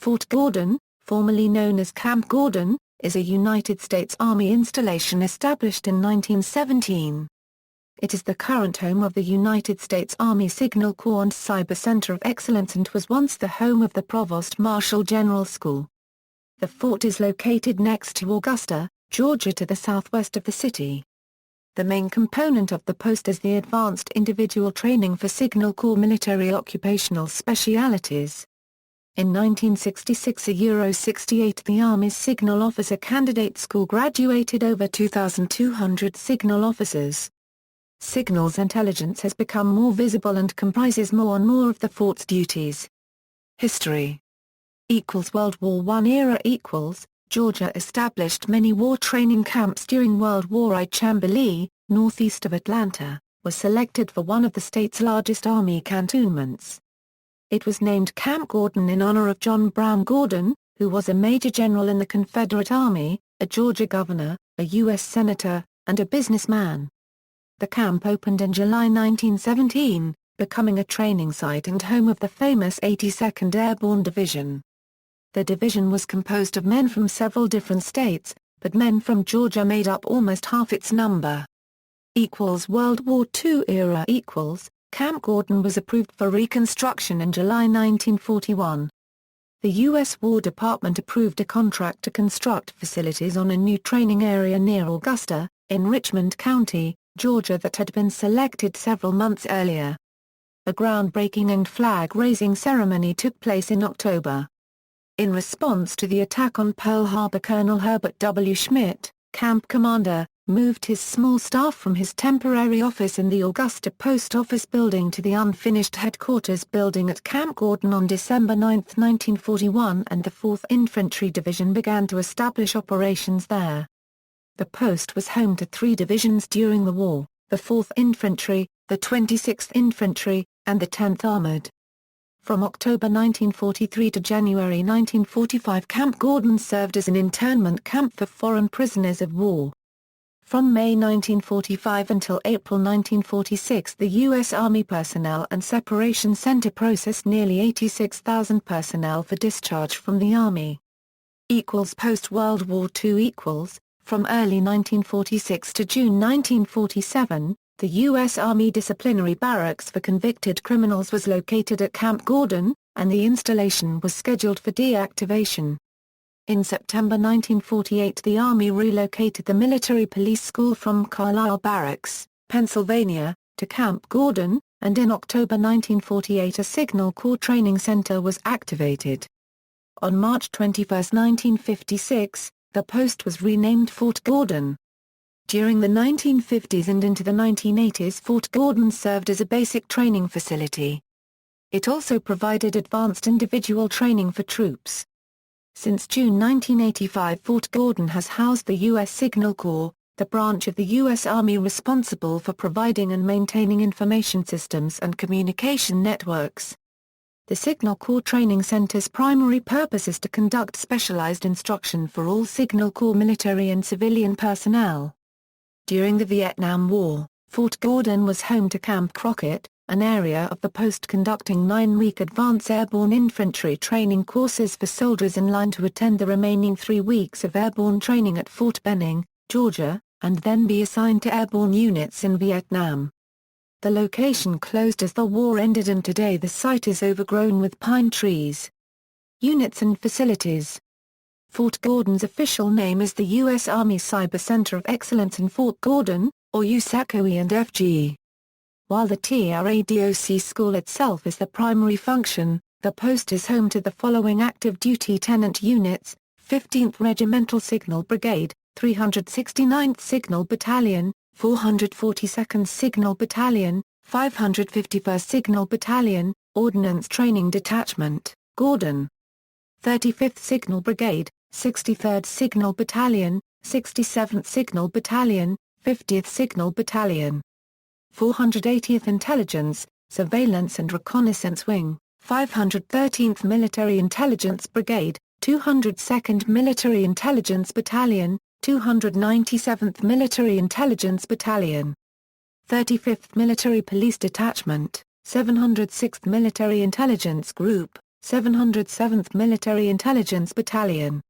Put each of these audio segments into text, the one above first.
Fort Gordon, formerly known as Camp Gordon, is a United States Army installation established in 1917. It is the current home of the United States Army Signal Corps and Cyber Center of Excellence and was once the home of the Provost Marshal General School. The fort is located next to Augusta, Georgia, to the southwest of the city. The main component of the post is the Advanced Individual Training for Signal Corps Military Occupational Specialities. In 1966 68 the Army's Signal Officer Candidate School graduated over 2,200 signal officers. Signals intelligence has become more visible and comprises more and more of the fort's duties. History World War I era Georgia established many war training camps during World War I. Chamberlain, northeast of Atlanta, was selected for one of the state's largest Army cantonments. It was named Camp Gordon in honor of John Brown Gordon, who was a Major General in the Confederate Army, a Georgia governor, a U.S. Senator, and a businessman. The camp opened in July 1917, becoming a training site and home of the famous 82nd Airborne Division. The division was composed of men from several different states, but men from Georgia made up almost half its number. World War II era Camp Gordon was approved for reconstruction in July 1941. The U.S. War Department approved a contract to construct facilities on a new training area near Augusta, in Richmond County, Georgia that had been selected several months earlier. A groundbreaking and flag-raising ceremony took place in October. In response to the attack on Pearl Harbor, Colonel Herbert W. Schmidt, camp commander, moved his small staff from his temporary office in the Augusta Post Office building to the unfinished headquarters building at Camp Gordon on December 9, 1941, and the 4th Infantry Division began to establish operations there. The post was home to 3 divisions during the war, the 4th Infantry, the 26th Infantry, and the 10th Armored. From October 1943 to January 1945, Camp Gordon served as an internment camp for foreign prisoners of war. From May 1945 until April 1946, the U.S. Army Personnel and Separation Center processed nearly 86,000 personnel for discharge from the Army. Post-World War II From early 1946 to June 1947, the U.S. Army Disciplinary Barracks for Convicted Criminals was located at Camp Gordon, and the installation was scheduled for deactivation. In September 1948, the Army relocated the Military Police School from Carlisle Barracks, Pennsylvania, to Camp Gordon, and in October 1948 a Signal Corps Training Center was activated. On March 21, 1956, the post was renamed Fort Gordon. During the 1950s and into the 1980s, Fort Gordon served as a basic training facility. It also provided advanced individual training for troops. Since June 1985, Fort Gordon has housed the U.S. Signal Corps, the branch of the U.S. Army responsible for providing and maintaining information systems and communication networks. The Signal Corps Training Center's primary purpose is to conduct specialized instruction for all Signal Corps military and civilian personnel. During the Vietnam War, Fort Gordon was home to Camp Crockett, an area of the post conducting 9-week advanced airborne infantry training courses for soldiers in line to attend the remaining 3 weeks of airborne training at Fort Benning, Georgia, and then be assigned to airborne units in Vietnam. The location closed as the war ended and today the site is overgrown with pine trees. Units and facilities. Fort Gordon's official name is the U.S. Army Cyber Center of Excellence in Fort Gordon, or USACOE and FG. While the TRADOC school itself is the primary function, the post is home to the following active duty tenant units: 15th Regimental Signal Brigade, 369th Signal Battalion, 442nd Signal Battalion, 551st Signal Battalion, Ordnance Training Detachment, Gordon. 35th Signal Brigade, 63rd Signal Battalion, 67th Signal Battalion, 50th Signal Battalion. 480th Intelligence, Surveillance and Reconnaissance Wing, 513th Military Intelligence Brigade, 202nd Military Intelligence Battalion, 297th Military Intelligence Battalion. 35th Military Police Detachment, 706th Military Intelligence Group, 707th Military Intelligence Battalion,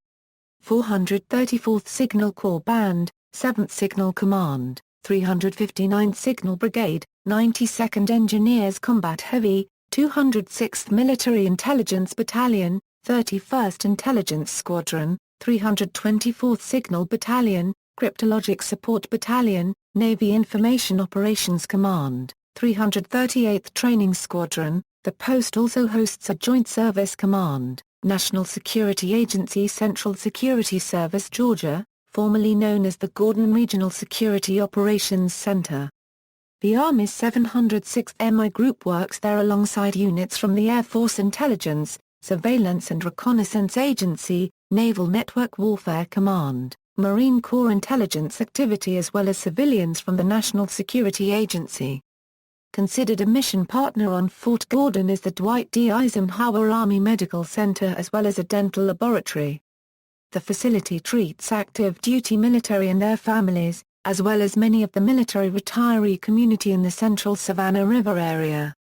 434th Signal Corps Band, 7th Signal Command, 359th Signal Brigade, 92nd Engineers Combat Heavy, 206th Military Intelligence Battalion, 31st Intelligence Squadron, 324th Signal Battalion, Cryptologic Support Battalion, Navy Information Operations Command, 338th Training Squadron. The post also hosts a Joint Service Command, National Security Agency Central Security Service Georgia, formerly known as the Gordon Regional Security Operations Center. The Army's 706th MI Group works there alongside units from the Air Force Intelligence, Surveillance and Reconnaissance Agency, Naval Network Warfare Command, Marine Corps Intelligence Activity as well as civilians from the National Security Agency. Considered a mission partner on Fort Gordon is the Dwight D. Eisenhower Army Medical Center as well as a dental laboratory. The facility treats active duty military and their families, as well as many of the military retiree community in the central Savannah River area.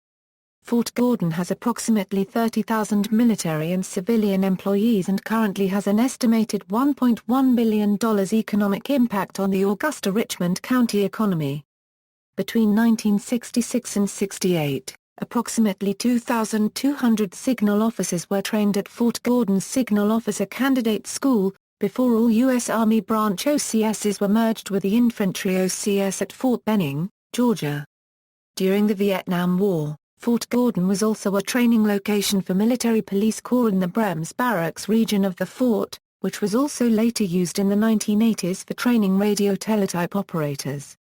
Fort Gordon has approximately 30,000 military and civilian employees and currently has an estimated $1.1 billion economic impact on the Augusta-Richmond County economy. Between 1966 and 68, approximately 2,200 signal officers were trained at Fort Gordon's Signal Officer Candidate School, before all U.S. Army branch OCSs were merged with the infantry OCS at Fort Benning, Georgia. During the Vietnam War, Fort Gordon was also a training location for military police corps in the Brems Barracks region of the fort, which was also later used in the 1980s for training radio teletype operators.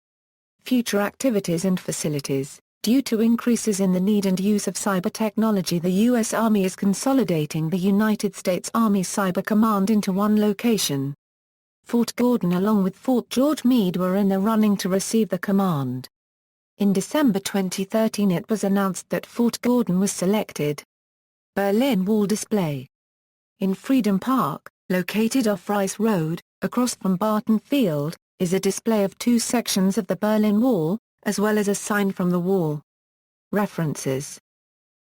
Future activities and facilities. Due to increases in the need and use of cyber technology, the U.S. Army is consolidating the United States Army Cyber Command into one location. Fort Gordon along with Fort George Meade were in the running to receive the command. In December 2013 it was announced that Fort Gordon was selected. Berlin Wall display. In Freedom Park, located off Rice Road, across from Barton Field, is a display of two sections of the Berlin Wall, as well as a sign from the wall. References.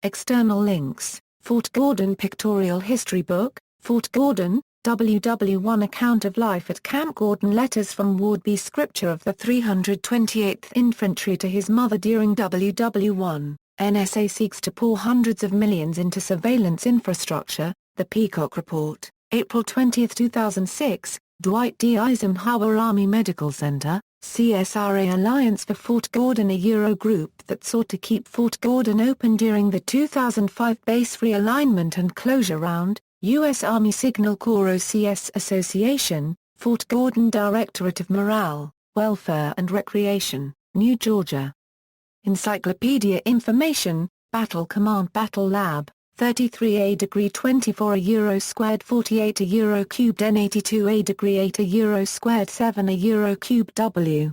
External links, Fort Gordon Pictorial History Book, Fort Gordon, WW1 Account of Life at Camp Gordon. Letters from Ward B. Scripture of the 328th Infantry to his mother during WW1, NSA seeks to pour hundreds of millions into surveillance infrastructure, The Peacock Report, April 20, 2006, Dwight D. Eisenhower Army Medical Center, CSRA Alliance for Fort Gordon, a Eurogroup that sought to keep Fort Gordon open during the 2005 base realignment and closure round, U.S. Army Signal Corps OCS Association, Fort Gordon Directorate of Morale, Welfare and Recreation, New Georgia. Encyclopedia Information, Battle Command Battle Lab, 33 A degree 24 a euro squared 48 a euro cubed N 82 A degree 8 a euro squared 7 a euro cubed W.